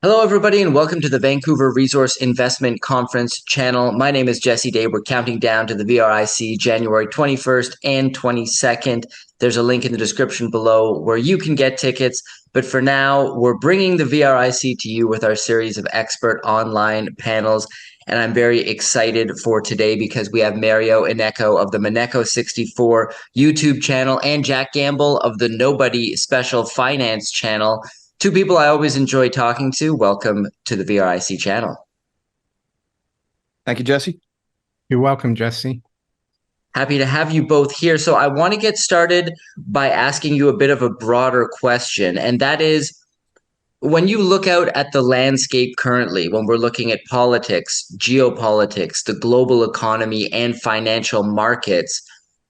Hello, everybody, and welcome to the Vancouver Resource Investment Conference channel. My name is Jesse Day. We're counting down to the VRIC January 21st and 22nd. There's a link in the description below where you can get tickets. But for now, we're bringing the VRIC to you with our series of expert online panels. And I'm very excited for today because we have Mario Ineco of the Moneco64 YouTube channel and Jack Gamble of the Nobody Special Finance channel. Two people I always enjoy talking to. Welcome to the VRIC channel. Thank you, Jesse. You're welcome, Jesse. Happy to have you both here. So I want to get started by asking you a bit of a broader question, and that is, when you look out at the landscape currently, when we're looking at politics, geopolitics, the global economy, and financial markets,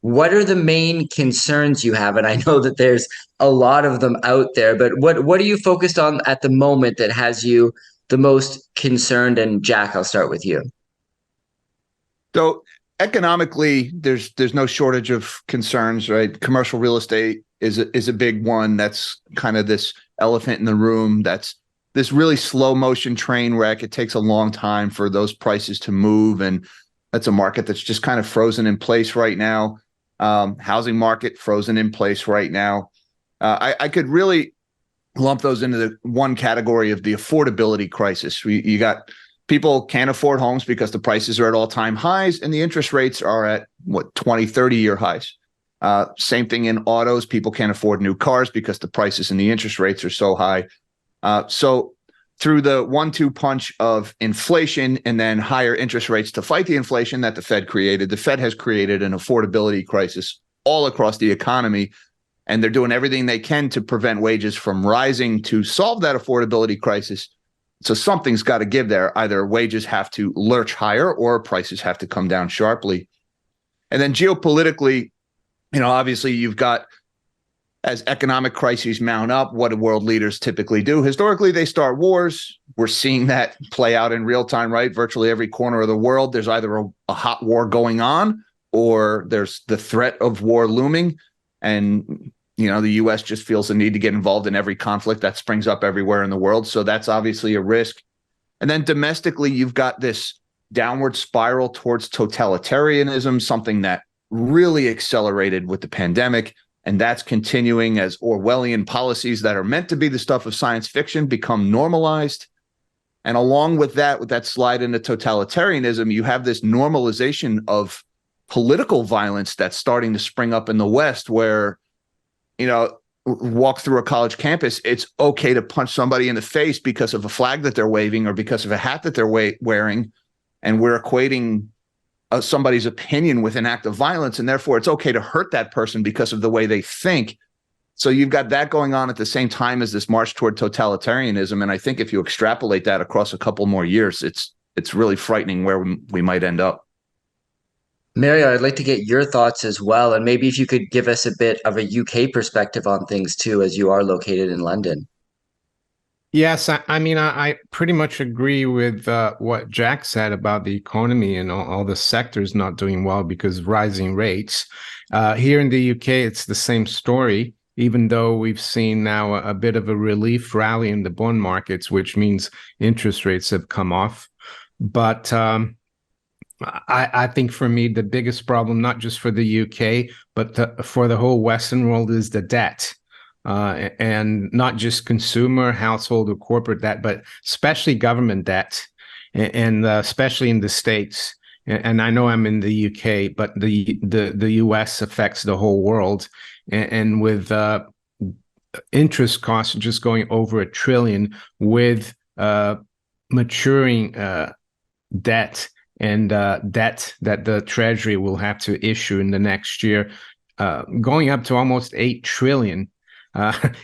what are the main concerns you have? And I know that there's a lot of them out there, but what are you focused on at the moment that has you the most concerned? And Jack, I'll start with you. So economically, there's no shortage of concerns, right? Commercial real estate is a big one. That's kind of this elephant in the room. That's this really slow motion train wreck. It takes a long time for those prices to move, and that's a market that's just kind of frozen in place right now. Housing market frozen in place right now. I could really lump those into the one category of the affordability crisis. You got people can't afford homes because the prices are at all-time highs and the interest rates are at 20, 30-year highs. Same thing in autos. People can't afford new cars because the prices and the interest rates are so high. So through the 1-2 punch of inflation and then higher interest rates to fight the inflation that the Fed created, the Fed has created an affordability crisis all across the economy. And they're doing everything they can to prevent wages from rising to solve that affordability crisis. So something's got to give there. Either wages have to lurch higher or prices have to come down sharply. And then geopolitically, obviously you've got, as economic crises mount up, what do world leaders typically do? Historically, they start wars. We're seeing that play out in real time, right? Virtually every corner of the world, there's either a hot war going on or there's the threat of war looming. And the U.S. just feels the need to get involved in every conflict that springs up everywhere in the world. So that's obviously a risk. And then domestically, you've got this downward spiral towards totalitarianism, something that really accelerated with the pandemic. And that's continuing as Orwellian policies that are meant to be the stuff of science fiction become normalized. And along with that slide into totalitarianism, you have this normalization of political violence that's starting to spring up in the West, where walk through a college campus, it's okay to punch somebody in the face because of a flag that they're waving or because of a hat that they're wearing. And we're equating somebody's opinion with an act of violence. And therefore, it's okay to hurt that person because of the way they think. So you've got that going on at the same time as this march toward totalitarianism. And I think if you extrapolate that across a couple more years, it's really frightening where we might end up. Mario, I'd like to get your thoughts as well. And maybe if you could give us a bit of a UK perspective on things too, as you are located in London. Yes, I pretty much agree with what Jack said about the economy and all the sectors not doing well because of rising rates. Here in the UK, it's the same story, even though we've seen now a bit of a relief rally in the bond markets, which means interest rates have come off. But I think for me, the biggest problem, not just for the UK, but for the whole Western world, is the debt. And not just consumer, household, or corporate debt, but especially government debt, and especially in the States. And I know I'm in the UK, but the US affects the whole world. And with interest costs just going over $1 trillion, with maturing debt and debt that the Treasury will have to issue in the next year, going up to almost $8 trillion.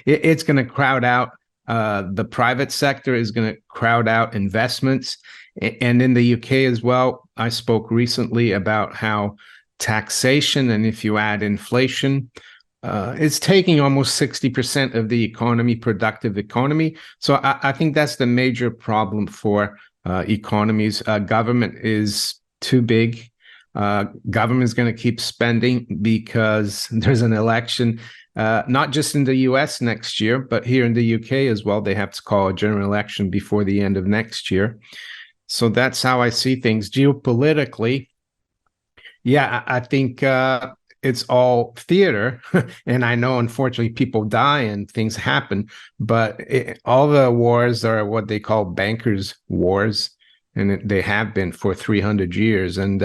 It's going to crowd out the private sector, is going to crowd out investments. And in the UK as well, I spoke recently about how taxation, and if you add inflation, it's taking almost 60% of the economy, productive economy. So I think that's the major problem for economies. Government is too big. Government is going to keep spending because there's an election not just in the US next year, but here in the UK as well. They have to call a general election before the end of next year. So that's how I see things geopolitically. Yeah, I think it's all theater. And I know, unfortunately, people die and things happen, but all the wars are what they call bankers' wars. And they have been for 300 years. And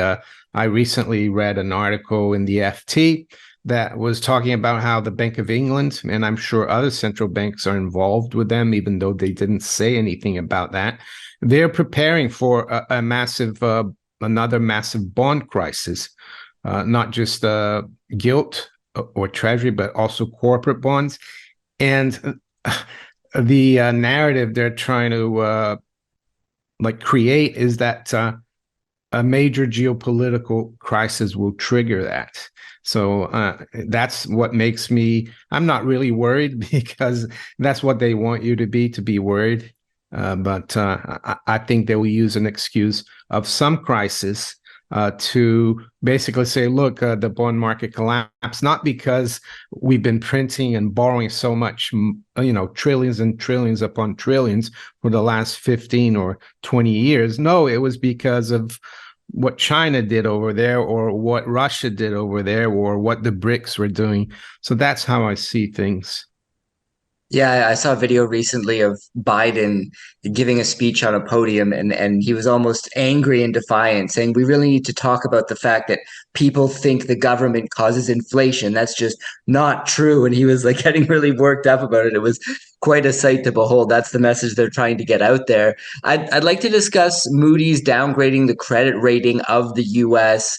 I recently read an article in the FT that was talking about how the Bank of England, and I'm sure other central banks are involved with them, even though they didn't say anything about that. They're preparing for a massive, another massive bond crisis, not just gilt or treasury, but also corporate bonds. And the narrative they're trying to create is that a major geopolitical crisis will trigger that. So that's what makes me, I'm not really worried because that's what they want you to be worried. But I think they will use an excuse of some crisis to basically say, look, the bond market collapsed, not because we've been printing and borrowing so much, trillions and trillions upon trillions for the last 15 or 20 years. No, it was because of what China did over there, or what Russia did over there, or what the BRICS were doing. So that's how I see things. Yeah, I saw a video recently of Biden giving a speech on a podium, and he was almost angry and defiant, saying we really need to talk about the fact that people think the government causes inflation. That's just not true. And he was like getting really worked up about it. It was quite a sight to behold. That's the message they're trying to get out there. I'd like to discuss Moody's downgrading the credit rating of the US.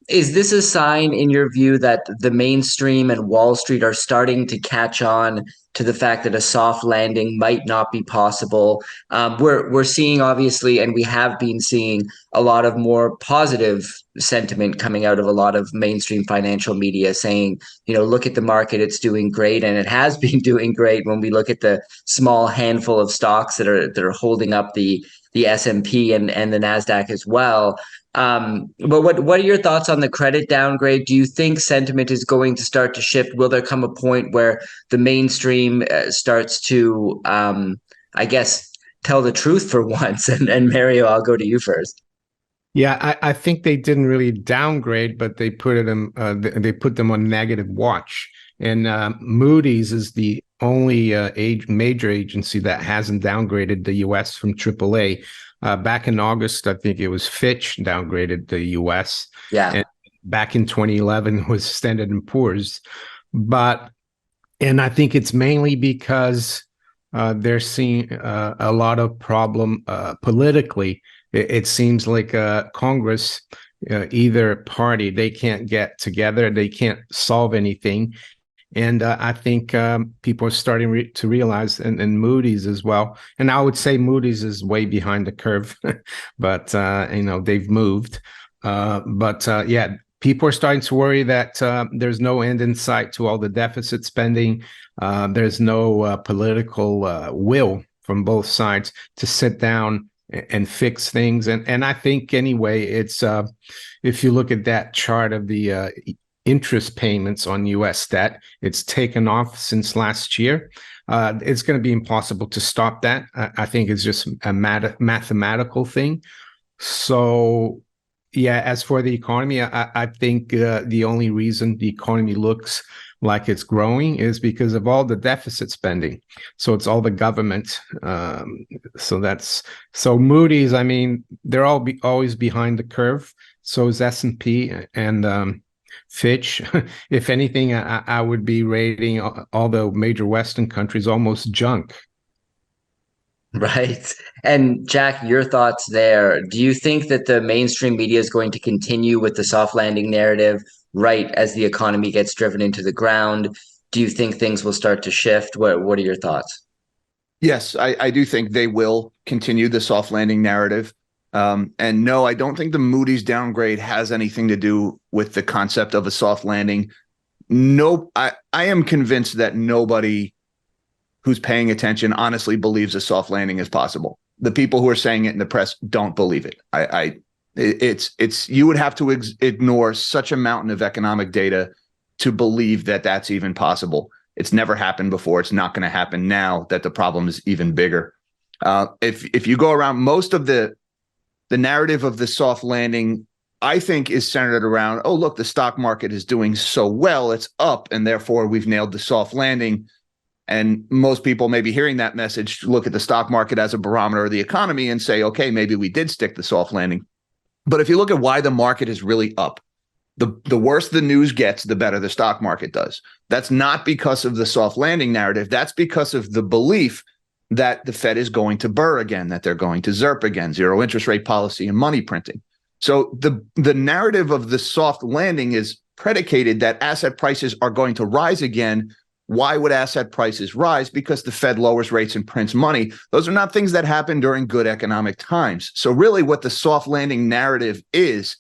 Is this a sign, in your view, that the mainstream and Wall Street are starting to catch on to the fact that a soft landing might not be possible? We're seeing, obviously, and we have been seeing a lot of more positive sentiment coming out of a lot of mainstream financial media, saying, look at the market, it's doing great, and it has been doing great. When we look at the small handful of stocks that are holding up the S&P and the Nasdaq as well. But what are your thoughts on the credit downgrade? Do you think sentiment is going to start to shift? Will there come a point where the mainstream starts to, I guess, tell the truth for once? And Mario, I'll go to you first. Yeah, I think they didn't really downgrade, but they put them on negative watch. And Moody's is the only major agency that hasn't downgraded the U.S. from AAA. Back in August, I think it was Fitch downgraded the U.S. Yeah. And back in 2011 was Standard & Poor's. And I think it's mainly because they're seeing a lot of problem politically. It seems like Congress, either party, they can't get together. They can't solve anything. And I think people are starting to realize, and Moody's as well. And I would say Moody's is way behind the curve, but they've moved. Yeah, people are starting to worry that there's no end in sight to all the deficit spending. There's no political will from both sides to sit down and fix things. And I think anyway, it's if you look at that chart of the interest payments on U.S. debt, it's taken off since last year. It's going to be impossible to stop that. I think it's just a mathematical thing. So, yeah, as for the economy, I think the only reason the economy looks like it's growing is because of all the deficit spending. So it's all the government. So Moody's, I mean, they're always behind the curve. So is S&P and Fitch. If anything, I would be rating all the major Western countries almost junk. Right. And Jack, your thoughts there. Do you think that the mainstream media is going to continue with the soft landing narrative right as the economy gets driven into the ground? Do you think things will start to shift? What are your thoughts? Yes, I do think they will continue the soft landing narrative. And no, I don't think the Moody's downgrade has anything to do with the concept of a soft landing. No, I am convinced that nobody who's paying attention honestly believes a soft landing is possible. The people who are saying it in the press don't believe it. It's you would have to ignore such a mountain of economic data to believe that that's even possible. It's never happened before. It's not going to happen now that the problem is even bigger. If you go around, most of the narrative of the soft landing, I think, is centered around, oh, look, the stock market is doing so well, it's up, and therefore we've nailed the soft landing. And most people maybe hearing that message look at the stock market as a barometer of the economy and say, okay, maybe we did stick the soft landing. But if you look at why the market is really up, the worse the news gets, the better the stock market does. That's not because of the soft landing narrative. That's because of the belief that the Fed is going to burr again, that they're going to ZIRP again, zero interest rate policy and money printing. So the narrative of the soft landing is predicated that asset prices are going to rise again. Why would asset prices rise? Because the Fed lowers rates and prints money. Those are not things that happen during good economic times. So really what the soft landing narrative is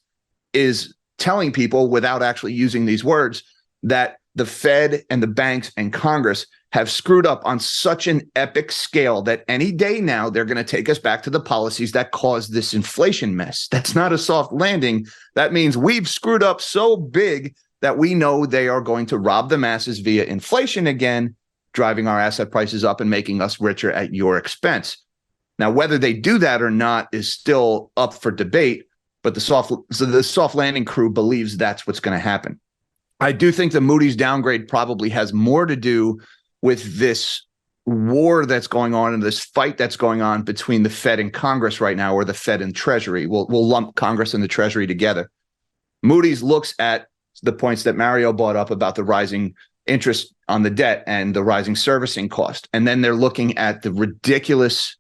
telling people, without actually using these words, that the Fed and the banks and Congress have screwed up on such an epic scale that any day now they're going to take us back to the policies that caused this inflation mess. That's not a soft landing. That means we've screwed up so big that we know they are going to rob the masses via inflation again, driving our asset prices up and making us richer at your expense. Now, whether they do that or not is still up for debate, but the soft landing crew believes that's what's going to happen. I do think the Moody's downgrade probably has more to do with this war that's going on and this fight that's going on between the Fed and Congress right now, or the Fed and Treasury. We'll lump Congress and the Treasury together. Moody's looks at the points that Mario brought up about the rising interest on the debt and the rising servicing cost. And then they're looking at the ridiculous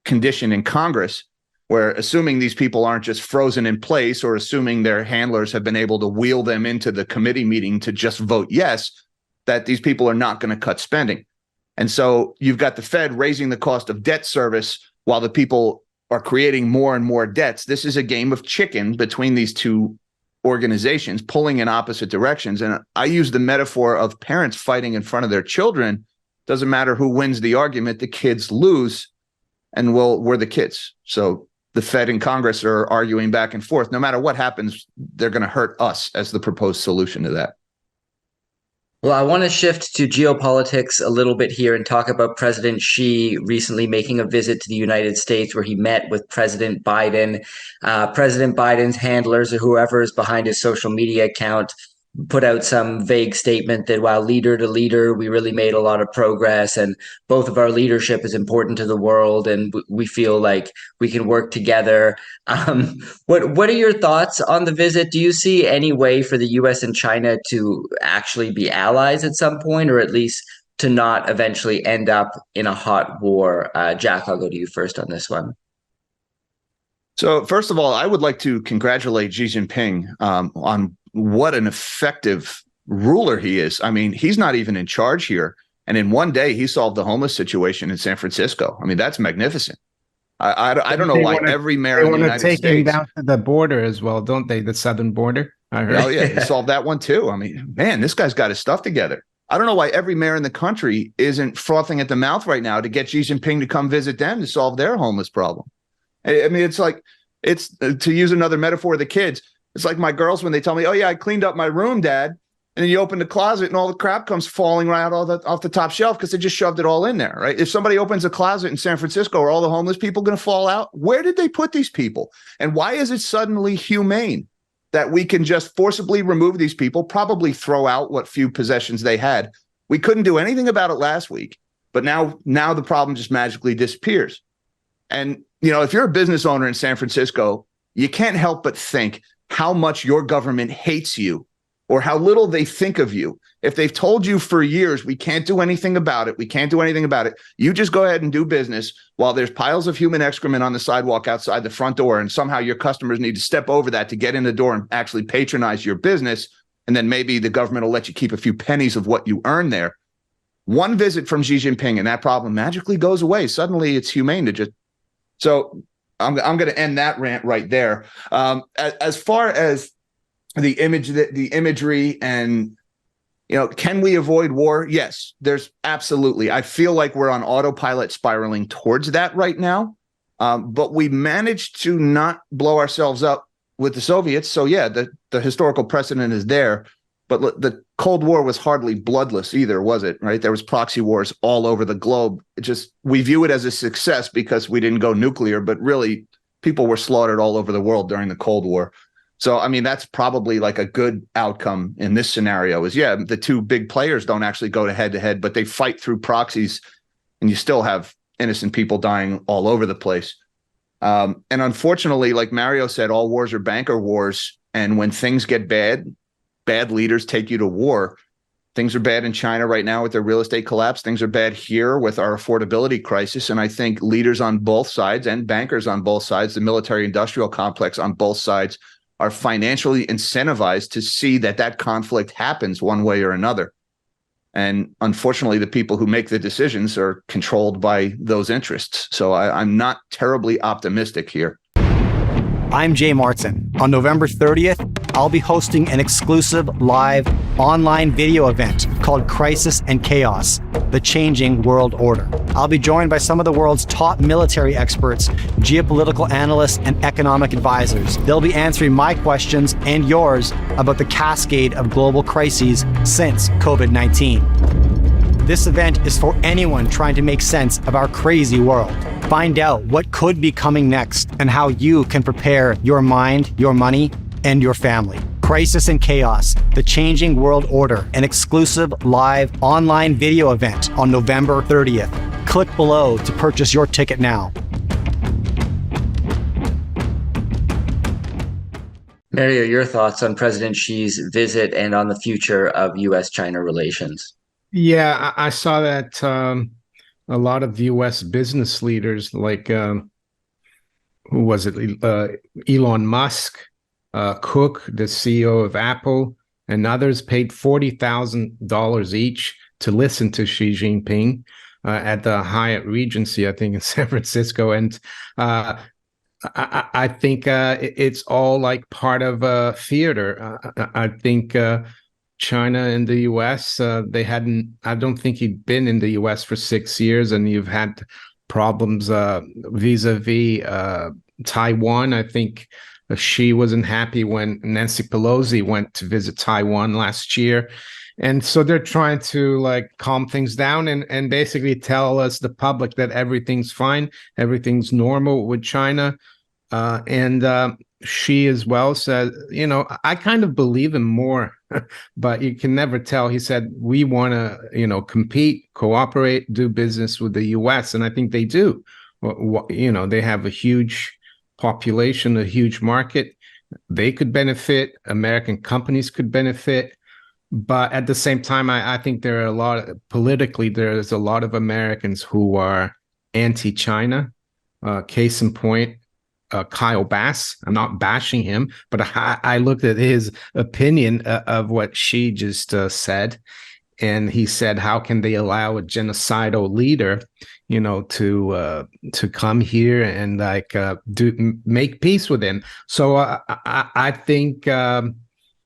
condition in Congress where, assuming these people aren't just frozen in place, or assuming their handlers have been able to wheel them into the committee meeting to just vote yes, that these people are not going to cut spending. And so you've got the Fed raising the cost of debt service while the people are creating more and more debts. This is a game of chicken between these two organizations pulling in opposite directions. And I use the metaphor of parents fighting in front of their children. Doesn't matter who wins the argument, the kids lose, and well, we're the kids. So the Fed and Congress are arguing back and forth. No matter what happens, they're going to hurt us as the proposed solution to that. Well, I want to shift to geopolitics a little bit here and talk about President Xi recently making a visit to the United States, where he met with President Biden. President Biden's handlers, or whoever is behind his social media account, put out some vague statement that while leader to leader, we really made a lot of progress, and both of our leadership is important to the world, and we feel like we can work together. What are your thoughts on the visit? Do you see any way for the U.S. and China to actually be allies at some point, or at least to not eventually end up in a hot war? Jack, I'll go to you first on this one. So first of all, I would like to congratulate Xi Jinping on what an effective ruler he is. I mean, he's not even in charge here. And in one day, he solved the homeless situation in San Francisco. I mean, that's magnificent. I don't know why every mayor in the United States... They want to take him down to the border as well, don't they? The southern border? I heard. Oh, yeah, he solved that one too. I mean, man, this guy's got his stuff together. I don't know why every mayor in the country isn't frothing at the mouth right now to get Xi Jinping to come visit them to solve their homeless problem. I mean, it's like, it's to use another metaphor of the kids. It's like my girls when they tell me, oh, yeah, I cleaned up my room, Dad. And then you open the closet and all the crap comes falling right out off the top shelf because they just shoved it all in there, right? If somebody opens a closet in San Francisco, are all the homeless people going to fall out? Where did they put these people? And why is it suddenly humane that we can just forcibly remove these people, probably throw out what few possessions they had? We couldn't do anything about it last week, but now the problem just magically disappears. And, you know, if you're a business owner in San Francisco, you can't help but think how much your government hates you or how little they think of you. If they've told you for years, we can't do anything about it, you just go ahead and do business while there's piles of human excrement on the sidewalk outside the front door, and somehow your customers need to step over that to get in the door and actually patronize your business, and then maybe the government will let you keep a few pennies of what you earn there. One visit from Xi Jinping and that problem magically goes away. Suddenly it's humane to just... So I'm going to end that rant right there. As far as the imagery and, you know, can we avoid war? Yes, there's absolutely. I feel like we're on autopilot spiraling towards that right now. But we managed to not blow ourselves up with the Soviets. So yeah, the historical precedent is there. But the Cold War was hardly bloodless either, was it? Right? There was proxy wars all over the globe. We view it as a success because we didn't go nuclear, but really people were slaughtered all over the world during the Cold War. So, I mean, that's probably like a good outcome in this scenario is, yeah, the two big players don't actually go to head, but they fight through proxies and you still have innocent people dying all over the place. And unfortunately, like Mario said, all wars are banker wars. And when things get bad, bad leaders take you to war. Things are bad in China right now with their real estate collapse. Things are bad here with our affordability crisis. And I think leaders on both sides and bankers on both sides, the military industrial complex on both sides, are financially incentivized to see that conflict happens one way or another. And unfortunately, the people who make the decisions are controlled by those interests. So I'm not terribly optimistic here. I'm Jay Martin. On November 30th, I'll be hosting an exclusive live online video event called Crisis and Chaos, The Changing World Order. I'll be joined by some of the world's top military experts, geopolitical analysts, and economic advisors. They'll be answering my questions and yours about the cascade of global crises since COVID-19. This event is for anyone trying to make sense of our crazy world. Find out what could be coming next and how you can prepare your mind, your money, and your family. Crisis and Chaos, The Changing World Order, an exclusive live online video event on November 30th. Click below to purchase your ticket now. Mario, your thoughts on President Xi's visit and on the future of U.S.-China relations? Yeah, I saw that a lot of U.S. business leaders, like who was it? Elon Musk, Cook, the CEO of Apple, and others paid $40,000 each to listen to Xi Jinping at the Hyatt Regency, I think, in San Francisco. And I think it's all like part of a theater. I think China and the U.S., I don't think he'd been in the U.S. for 6 years, and you've had problems vis-a-vis Taiwan. I think Xi wasn't happy when Nancy Pelosi went to visit Taiwan last year. And so they're trying to like calm things down and basically tell us, the public, that everything's fine, everything's normal with China. And Xi as well said, I kind of believe him more, but you can never tell. He said, we want to, compete, cooperate, do business with the U.S. And I think they do. They have a huge population, a huge market. They could benefit. American companies could benefit. But at the same time, I think there are politically, there's a lot of Americans who are anti-China. Case in point, Kyle Bass. I'm not bashing him, but I looked at his opinion of what Xi just said. And he said, how can they allow a genocidal leader, to come here and make peace with him? So I think,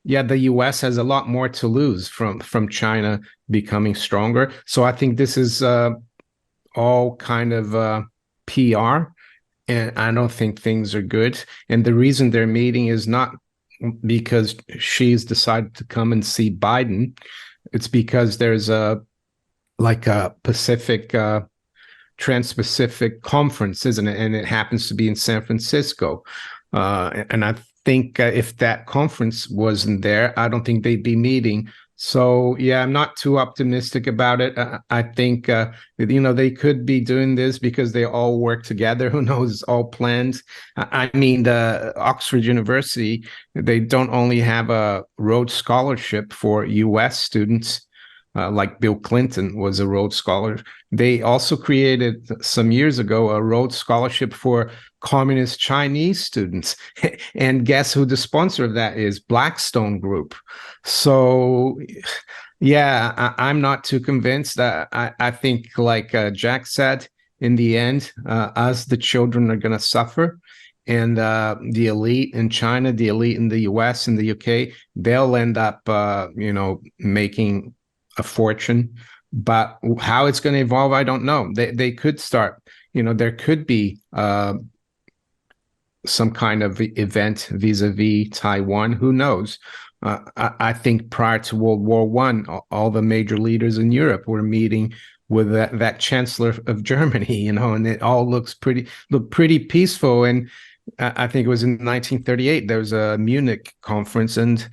the U.S. has a lot more to lose from China becoming stronger. So I think this is all kind of PR. And I don't think things are good. And the reason they're meeting is not because Xi's decided to come and see Biden. It's because there's a Pacific, Trans-Pacific conference, isn't it? And it happens to be in San Francisco. And I think if that conference wasn't there, I don't think they'd be meeting. So, yeah, I'm not too optimistic about it. I think, they could be doing this because they all work together. Who knows? It's all planned. I mean, the Oxford University, they don't only have a Rhodes Scholarship for U.S. students, like Bill Clinton was a Rhodes Scholar. They also created some years ago a Rhodes Scholarship for communist Chinese students. And guess who the sponsor of that is? Blackstone Group. So, yeah, I'm not too convinced. I think, like Jack said, in the end, us, the children, are going to suffer. And the elite in China, the elite in the US and the UK, they'll end up, making a fortune. But how it's going to evolve, I don't know. They could start, there could be some kind of event vis-a-vis Taiwan. Who knows? I think prior to World War One, all the major leaders in Europe were meeting with that chancellor of Germany, and it all looked pretty peaceful. And I think it was in 1938 there was a Munich conference, and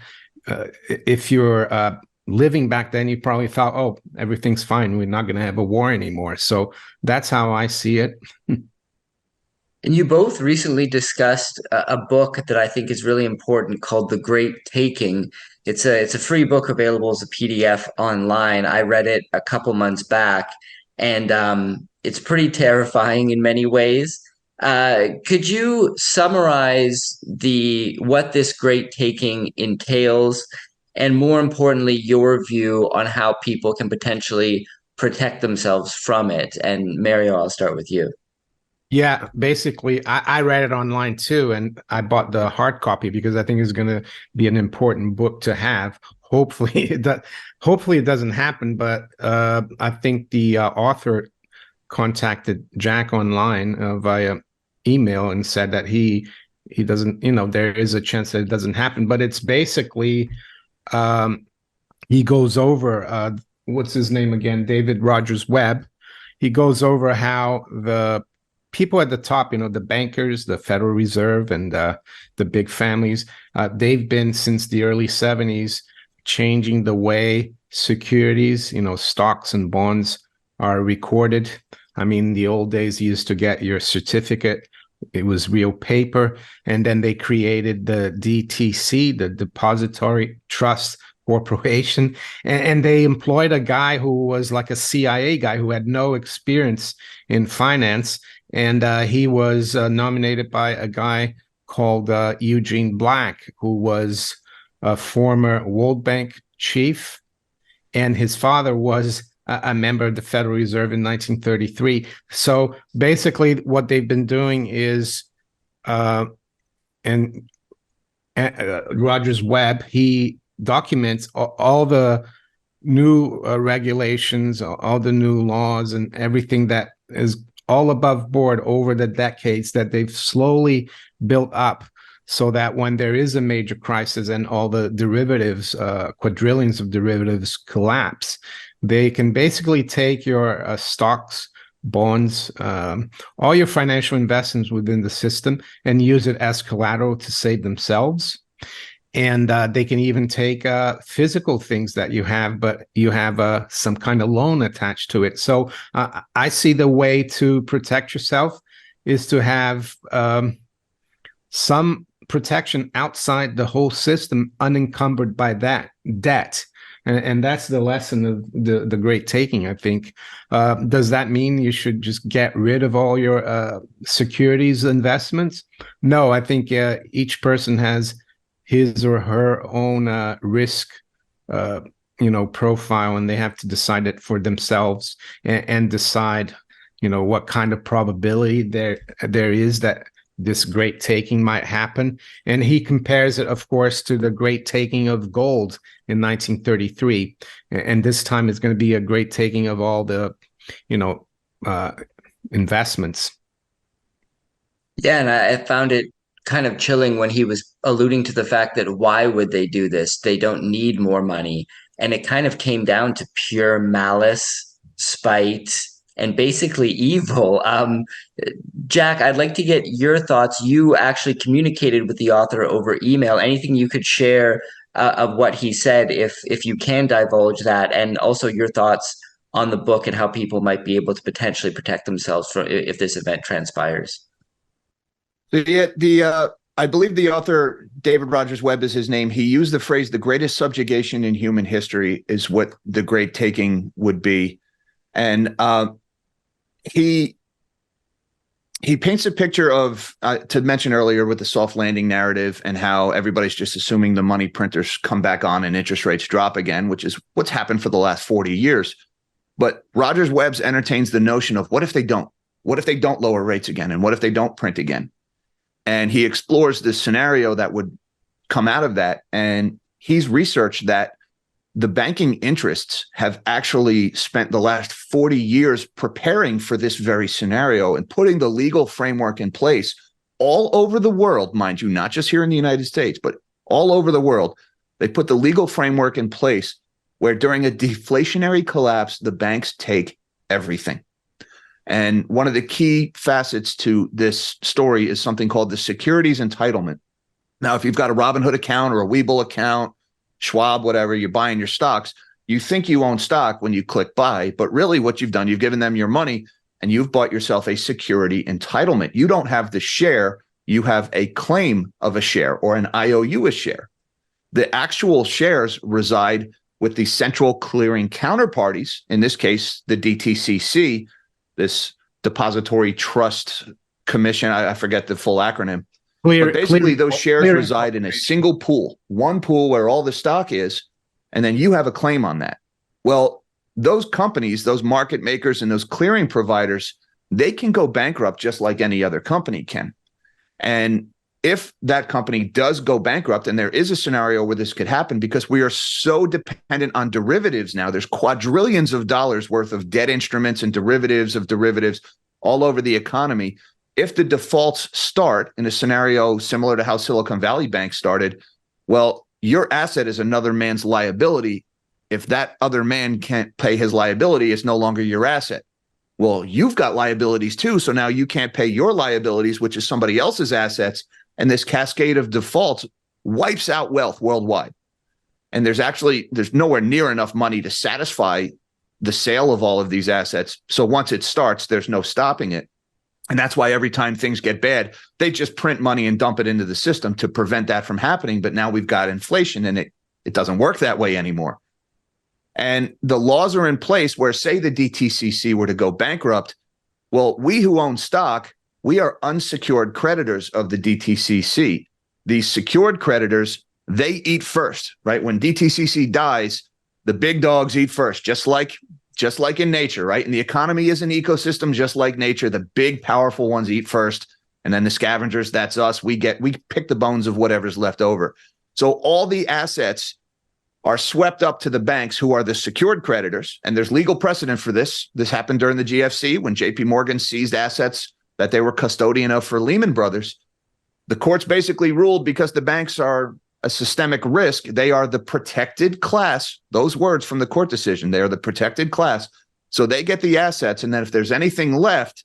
if you're living back then, you probably thought, "Oh, everything's fine. We're not going to have a war anymore." So that's how I see it. And you both recently discussed a book that I think is really important called The Great Taking. It's a free book available as a PDF online. I read it a couple months back, and it's pretty terrifying in many ways. Could you summarize the what this great taking entails, and more importantly, your view on how people can potentially protect themselves from it? And Mario, I'll start with you. Yeah, basically, I read it online too, and I bought the hard copy because I think it's going to be an important book to have. Hopefully it doesn't happen, but I think the author contacted Jack online via email and said that he doesn't, there is a chance that it doesn't happen. But it's basically he goes over what's his name again, David Rogers Webb. He goes over how the people at the top, the bankers, the Federal Reserve, and the big families, they've been since the early 70s changing the way securities, stocks and bonds are recorded. I mean, the old days, you used to get your certificate. It was real paper. And then they created the DTC, the Depository Trust Corporation. And they employed a guy who was like a CIA guy who had no experience in finance. And he was nominated by a guy called Eugene Black, who was a former World Bank chief. And his father was a member of the Federal Reserve in 1933. So basically what they've been doing is, and Rogers Webb, he documents all the new regulations, all the new laws and everything that is all above board over the decades that they've slowly built up, so that when there is a major crisis and all the derivatives, quadrillions of derivatives collapse, they can basically take your stocks, bonds, all your financial investments within the system and use it as collateral to save themselves. And they can even take physical things that you have, but you have some kind of loan attached to it. So I see the way to protect yourself is to have some protection outside the whole system, unencumbered by that debt. And that's the lesson of the great taking, I think. Does that mean you should just get rid of all your securities investments? No, I think each person has his or her own risk, profile, and they have to decide it for themselves and decide, what kind of probability there is that this great taking might happen. And he compares it, of course, to the great taking of gold in 1933. And this time it's going to be a great taking of all the, investments. Yeah, and I found it kind of chilling when he was alluding to the fact that why would they do this? They don't need more money. And it kind of came down to pure malice, spite, and basically evil. Jack, I'd like to get your thoughts. You actually communicated with the author over email. Anything you could share of what he said, if you can divulge that, and also your thoughts on the book and how people might be able to potentially protect themselves from if this event transpires. I believe the author, David Rogers Webb is his name. He used the phrase, the greatest subjugation in human history is what the great taking would be. And he paints a picture of, to mention earlier with the soft landing narrative and how everybody's just assuming the money printers come back on and interest rates drop again, which is what's happened for the last 40 years. But Rogers Webb entertains the notion of what if they don't? What if they don't lower rates again? And what if they don't print again? And he explores this scenario that would come out of that. And he's researched that the banking interests have actually spent the last 40 years preparing for this very scenario and putting the legal framework in place all over the world, mind you, not just here in the United States, but all over the world, They put the legal framework in place where during a deflationary collapse, the banks take everything. And one of the key facets to this story is something called the securities entitlement. Now, if you've got a Robinhood account or a Webull account, Schwab, whatever, you're buying your stocks, you think you own stock when you click buy, but really what you've done, you've given them your money and you've bought yourself a security entitlement. You don't have the share, you have a claim of a share or an IOU a share. The actual shares reside with the central clearing counterparties, in this case, the DTCC, this Depository Trust Commission, I forget the full acronym. But basically, those shares reside in a single pool, one pool where all the stock is, and then you have a claim on that. Well, those companies, those market makers and those clearing providers, they can go bankrupt just like any other company can. And if that company does go bankrupt, and there is a scenario where this could happen because we are so dependent on derivatives now, there's quadrillions of dollars worth of debt instruments and derivatives of derivatives all over the economy. If the defaults start in a scenario similar to how Silicon Valley Bank started, well, your asset is another man's liability. If that other man can't pay his liability, it's no longer your asset. Well, you've got liabilities too, so now you can't pay your liabilities, which is somebody else's assets, and this cascade of defaults wipes out wealth worldwide. And there's nowhere near enough money to satisfy the sale of all of these assets. So once it starts, there's no stopping it. And that's why every time things get bad, they just print money and dump it into the system to prevent that from happening. But now we've got inflation and it doesn't work that way anymore. And the laws are in place where, say, the DTCC were to go bankrupt. Well, we who own stock, we are unsecured creditors of the DTCC. These secured creditors, they eat first, right? When DTCC dies, the big dogs eat first, just like in nature, right? And the economy is an ecosystem just like nature. The big, powerful ones eat first, and then the scavengers, that's us. We pick the bones of whatever's left over. So all the assets are swept up to the banks, who are the secured creditors. And there's legal precedent for this. This happened during the GFC when JP Morgan seized assets that they were custodian of for Lehman Brothers. The courts basically ruled because the banks are a systemic risk, they are the protected class. Those words from the court decision, they are the protected class. So they get the assets. And then if there's anything left,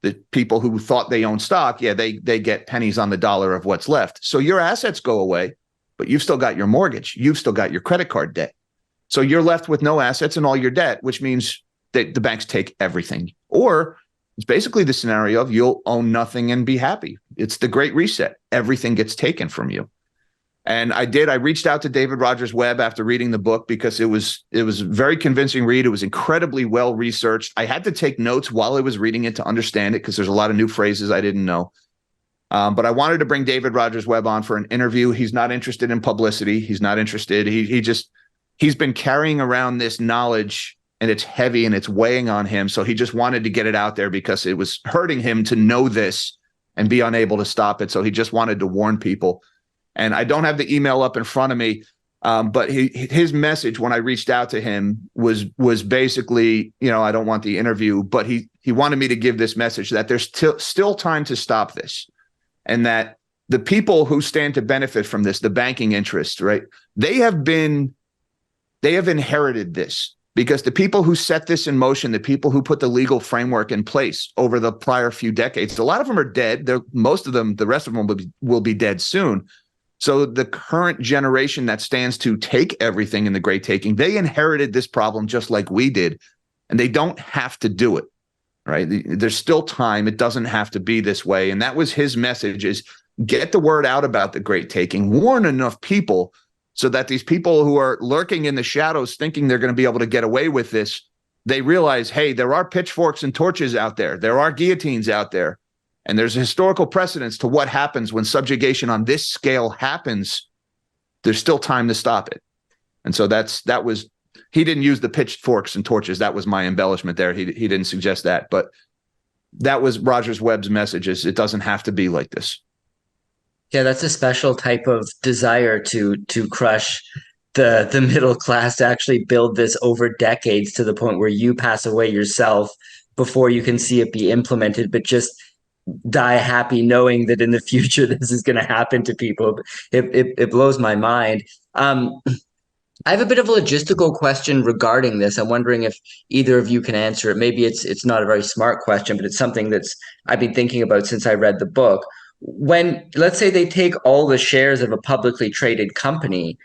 the people who thought they own stock, they get pennies on the dollar of what's left. So your assets go away, but you've still got your mortgage. You've still got your credit card debt. So you're left with no assets and all your debt, which means that the banks take everything. Or it's basically the scenario of you'll own nothing and be happy. It's the Great Reset. Everything gets taken from you. And I reached out to David Rogers Webb after reading the book because it was a very convincing read. It was incredibly well researched. I had to take notes while I was reading it to understand it because there's a lot of new phrases I didn't know. But I wanted to bring David Rogers Webb on for an interview. He's not interested in publicity. He's not interested. He's been carrying around this knowledge, and it's heavy and it's weighing on him. So he just wanted to get it out there because it was hurting him to know this and be unable to stop it. So he just wanted to warn people. And I don't have the email up in front of me, but his message when I reached out to him was basically, I don't want the interview, but he wanted me to give this message that there's still time to stop this. And that the people who stand to benefit from this, the banking interests, right, they have inherited this because the people who set this in motion, the people who put the legal framework in place over the prior few decades, a lot of them are dead. Most of them, the rest of them will be dead soon. So the current generation that stands to take everything in the Great Taking, they inherited this problem just like we did, and they don't have to do it, right? There's still time. It doesn't have to be this way. And that was his message, is get the word out about the Great Taking, warn enough people so that these people who are lurking in the shadows thinking they're going to be able to get away with this, they realize, hey, there are pitchforks and torches out there. There are guillotines out there. And there's a historical precedence to what happens when subjugation on this scale happens. There's still time to stop it. And so he didn't use the pitchforks and torches. That was my embellishment there. He didn't suggest that, but that was Rogers Webb's message, is it doesn't have to be like this. Yeah, that's a special type of desire to crush the middle class, to actually build this over decades to the point where you pass away yourself before you can see it be implemented, but just die happy knowing that in the future this is going to happen to people. It blows my mind. I have a bit of a logistical question regarding this. I'm wondering if either of you can answer it. Maybe it's not a very smart question, but it's something that's I've been thinking about since I read the book. When, let's say, they take all the shares of a publicly traded company,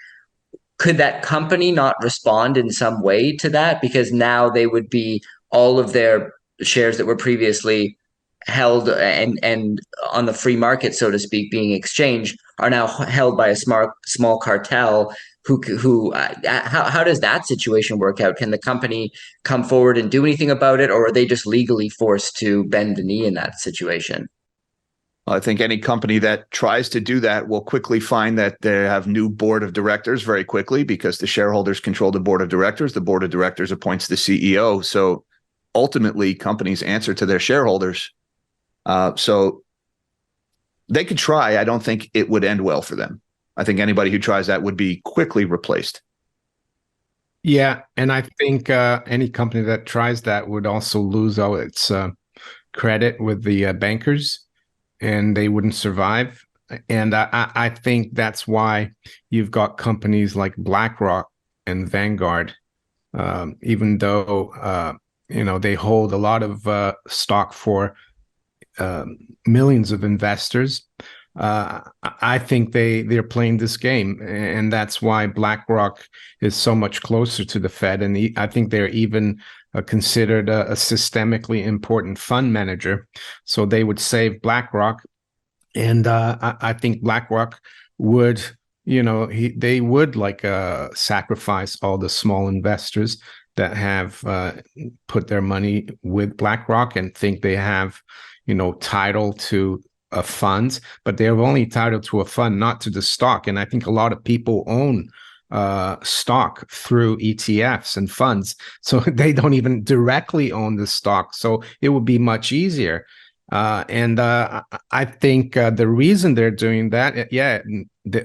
could that company not respond in some way to that? Because now they would be all of their shares that were previously held and on the free market, so to speak, being exchanged, are now held by a small cartel. Who how does that situation work out? Can the company come forward and do anything about it, or are they just legally forced to bend the knee in that situation? I think any company that tries to do that will quickly find that they have new board of directors very quickly, because the shareholders control the board of directors. The board of directors appoints the CEO. So ultimately, companies answer to their shareholders. So they could try. I don't think it would end well for them. I think anybody who tries that would be quickly replaced. Yeah, and I think any company that tries that would also lose all its credit with the bankers, and they wouldn't survive. And I think that's why you've got companies like BlackRock and Vanguard, even though they hold a lot of stock for millions of investors. I think they're playing this game, and that's why BlackRock is so much closer to the Fed. And I think they're even considered a systemically important fund manager. So they would save BlackRock, and I think BlackRock would, they would sacrifice all the small investors that have put their money with BlackRock and think they have, title to a fund, but they're only titled to a fund, not to the stock. And I think a lot of people own stock through ETFs and funds, so they don't even directly own the stock. So it would be much easier. And I think the reason they're doing that,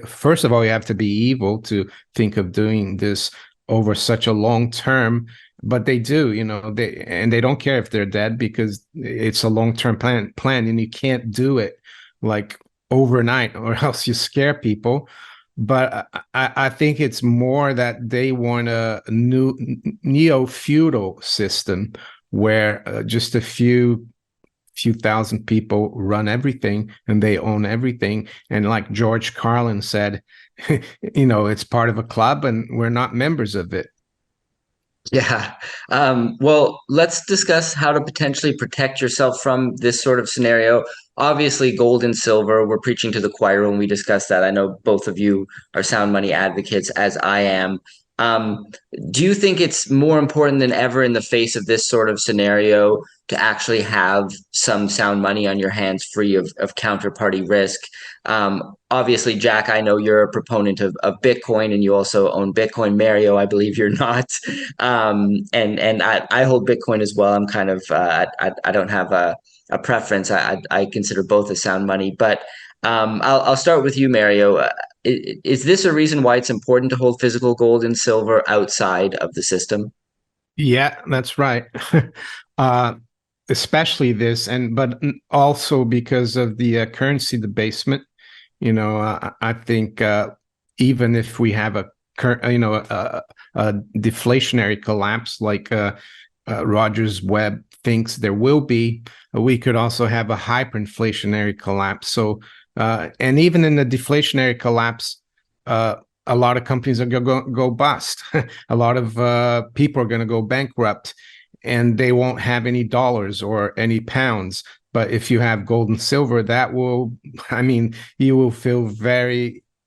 first of all, you have to be evil to think of doing this over such a long term. But they do, they don't care if they're dead, because it's a long-term plan, and you can't do it like overnight, or else you scare people. But I think it's more that they want a new neo-feudal system where just a few thousand people run everything, and they own everything. And like George Carlin said, it's part of a club, and we're not members of it. Yeah. Well, let's discuss how to potentially protect yourself from this sort of scenario. Obviously, gold and silver, we're preaching to the choir when we discuss that. I know both of you are sound money advocates, as I am. Um, do you think it's more important than ever in the face of this sort of scenario to actually have some sound money on your hands, free of counterparty risk? Obviously, Jack, I know you're a proponent of Bitcoin, and you also own Bitcoin. Mario, I believe you're not. And I hold Bitcoin as well. I'm kind of I don't have a preference. I consider both as sound money. But I'll start with you, Mario. Is this a reason why it's important to hold physical gold and silver outside of the system? Yeah, that's right. uh, Especially this, but also because of the currency debasement. I think even if we have a deflationary collapse like Rogers Webb thinks there will be, we could also have a hyperinflationary collapse. So, and even in the deflationary collapse, a lot of companies are going to go bust. A lot of people are going to go bankrupt, and they won't have any dollars or any pounds. But if you have gold and silver, that will, you will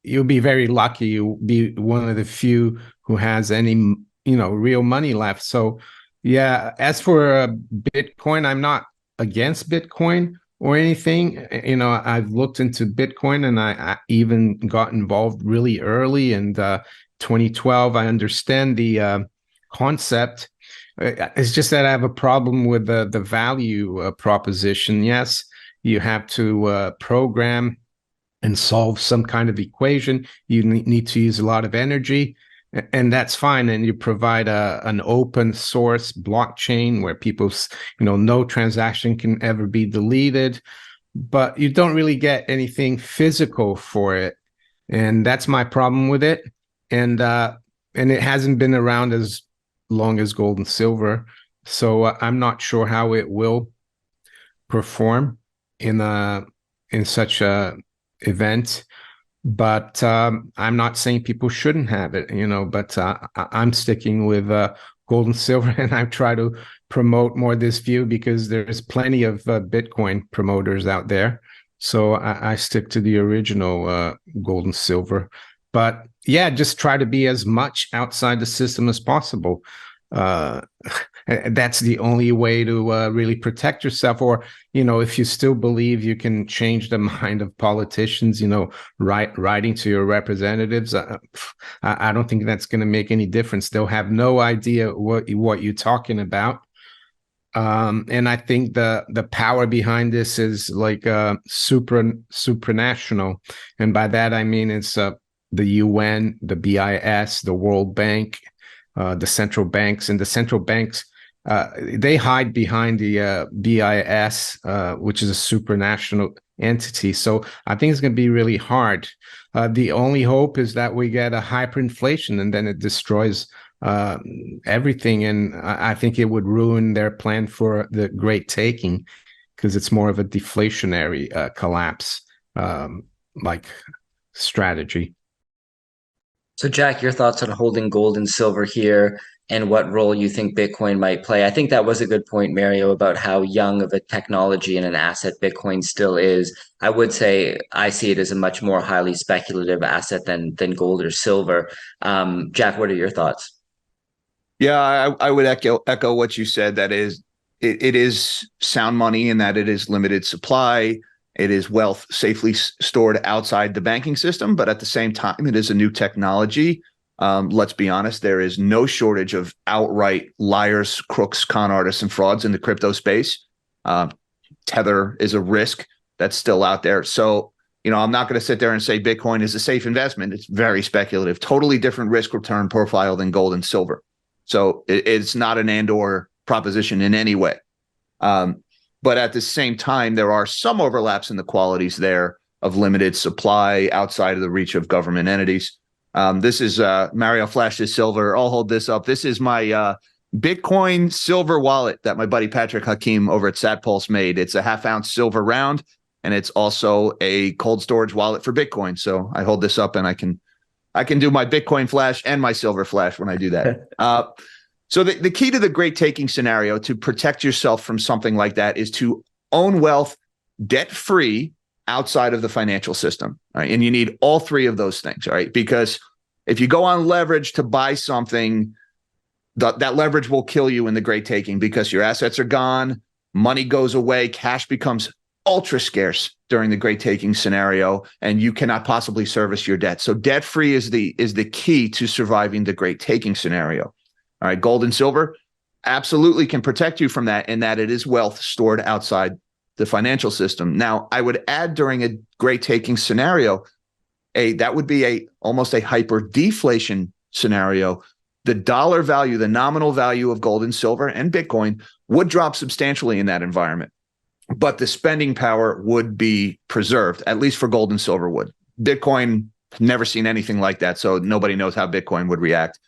you'll be very lucky. You'll be one of the few who has any, real money left. So, yeah, as for Bitcoin, I'm not against Bitcoin or anything. I've looked into Bitcoin, and I even got involved really early in 2012. I understand the concept. It's just that I have a problem with the value proposition. Yes, you have to program and solve some kind of equation. You need to use a lot of energy, and that's fine. And you provide an open source blockchain where people's, no transaction can ever be deleted, but you don't really get anything physical for it. And that's my problem with it. and it hasn't been around as long as gold and silver. So I'm not sure how it will perform in such a event. But I'm not saying people shouldn't have it, but I'm sticking with gold and silver, and I try to promote more this view because there's plenty of Bitcoin promoters out there. So I stick to the original gold and silver. But yeah, just try to be as much outside the system as possible. That's the only way to really protect yourself. Or, if you still believe you can change the mind of politicians, writing to your representatives, I don't think that's going to make any difference. They'll have no idea what you're talking about. And I think the power behind this is like supranational. And by that, I mean it's the UN, the BIS, the World Bank, the central banks. And the central banks, they hide behind the BIS, which is a supranational entity. So I think it's going to be really hard. The only hope is that we get a hyperinflation and then it destroys everything. And I think it would ruin their plan for the Great Taking because it's more of a deflationary collapse like strategy. So, Jack, your thoughts on holding gold and silver here and what role you think Bitcoin might play? I think that was a good point, Mario, about how young of a technology and an asset Bitcoin still is. I would say I see it as a much more highly speculative asset than gold or silver. Jack, what are your thoughts? Yeah, I would echo what you said. That is, it is sound money in that it is limited supply. It is wealth safely stored outside the banking system, but at the same time, it is a new technology. Let's be honest, there is no shortage of outright liars, crooks, con artists, and frauds in the crypto space. Tether is a risk that's still out there. So, I'm not going to sit there and say Bitcoin is a safe investment. It's very speculative, totally different risk return profile than gold and silver. So it's not an and/or proposition in any way. But at the same time, there are some overlaps in the qualities there of limited supply outside of the reach of government entities. This is Mario flashed his silver. I'll hold this up. This is my Bitcoin silver wallet that my buddy Patrick Hakim over at SatPulse made. It's a 1/2 ounce silver round, and it's also a cold storage wallet for Bitcoin. So I hold this up, and I can do my Bitcoin flash and my silver flash when I do that. So the key to the Great Taking scenario to protect yourself from something like that is to own wealth debt-free outside of the financial system. Right? And you need all three of those things, right? Because if you go on leverage to buy something, that leverage will kill you in the Great Taking because your assets are gone, money goes away, cash becomes ultra scarce during the Great Taking scenario, and you cannot possibly service your debt. So debt-free is the key to surviving the Great Taking scenario. All right, gold and silver absolutely can protect you from that in that it is wealth stored outside the financial system. Now, I would add during a Great Taking scenario, that would be almost a hyper-deflation scenario. The dollar value, the nominal value of gold and silver and Bitcoin would drop substantially in that environment. But the spending power would be preserved, at least for gold and silver would. Bitcoin, never seen anything like that, so nobody knows how Bitcoin would react.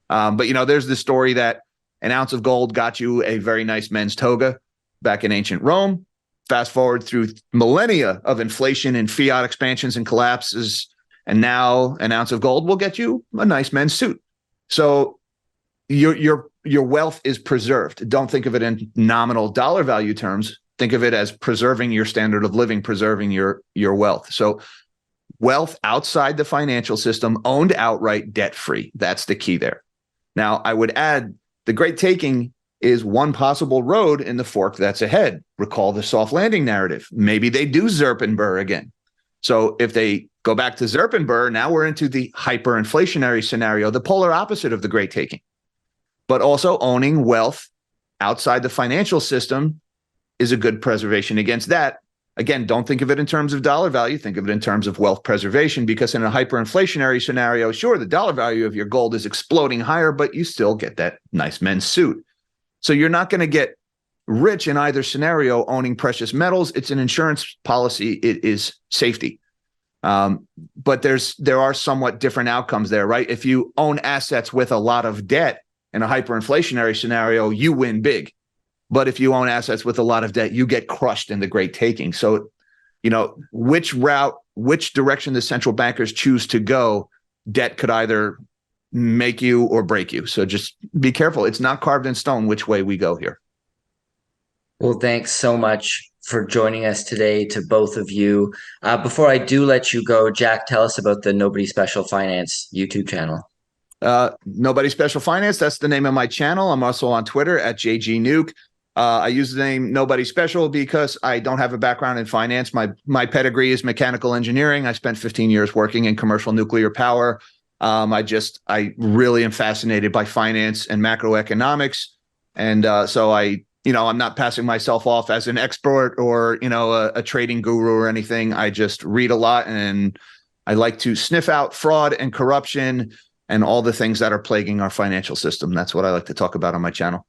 But, there's the story that an ounce of gold got you a very nice men's toga back in ancient Rome. Fast forward through millennia of inflation and fiat expansions and collapses, and now an ounce of gold will get you a nice men's suit. So your wealth is preserved. Don't think of it in nominal dollar value terms. Think of it as preserving your standard of living, preserving your wealth. So wealth outside the financial system, owned outright, debt-free. That's the key there. Now, I would add the Great Taking is one possible road in the fork that's ahead. Recall the soft landing narrative. Maybe they do Zerpenburg again. So if they go back to Zerpenburg, now we're into the hyperinflationary scenario, the polar opposite of the Great Taking. But also owning wealth outside the financial system is a good preservation against that. Again, don't think of it in terms of dollar value. Think of it in terms of wealth preservation, because in a hyperinflationary scenario, sure, the dollar value of your gold is exploding higher, but you still get that nice men's suit. So you're not going to get rich in either scenario owning precious metals. It's an insurance policy. It is safety. But there are somewhat different outcomes there, right? If you own assets with a lot of debt in a hyperinflationary scenario, you win big. But if you own assets with a lot of debt, you get crushed in the great taking. So, which direction the central bankers choose to go, debt could either make you or break you. So just be careful. It's not carved in stone which way we go here. Well, thanks so much for joining us today to both of you. Before I do let you go, Jack, tell us about the Nobody Special Finance YouTube channel. Nobody Special Finance, that's the name of my channel. I'm also on Twitter at JGNuke. I use the name Nobody Special because I don't have a background in finance. My pedigree is mechanical engineering. I spent 15 years working in commercial nuclear power. I really am fascinated by finance and macroeconomics. And so I'm not passing myself off as an expert or, a trading guru or anything. I just read a lot, and I like to sniff out fraud and corruption and all the things that are plaguing our financial system. That's what I like to talk about on my channel.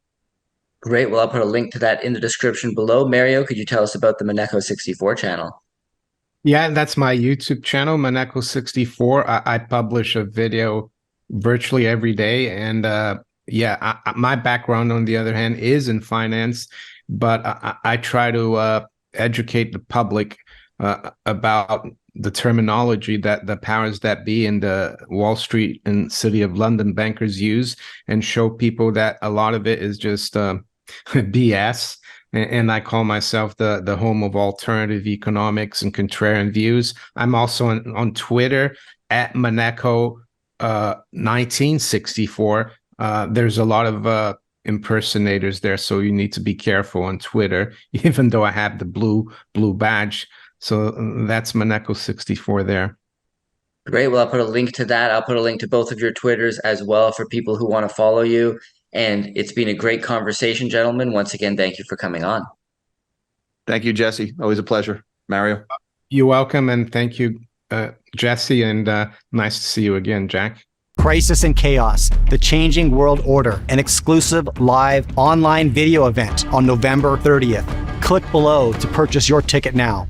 Great. Well, I'll put a link to that in the description below. Mario, could you tell us about the Monaco 64 channel? Yeah, that's my YouTube channel, Monaco 64. I publish a video virtually every day. And my background, on the other hand, is in finance, but I try to educate the public about the terminology that the powers that be in the Wall Street and City of London bankers use, and show people that a lot of it is just BS. And I call myself the home of alternative economics and contrarian views. I'm also on Twitter at Monaco 1964. There's a lot of impersonators there, so you need to be careful on Twitter, even though I have the blue badge. So that's Monaco 64 there. Great. Well, I'll put a link to that. I'll put a link to both of your Twitters as well for people who want to follow you. And it's been a great conversation, gentlemen. Once again, thank you for coming on. Thank you, Jesse. Always a pleasure. Mario. You're welcome. And thank you, Jesse. And nice to see you again, Jack. Crisis and Chaos, the Changing World Order, an exclusive live online video event on November 30th. Click below to purchase your ticket now.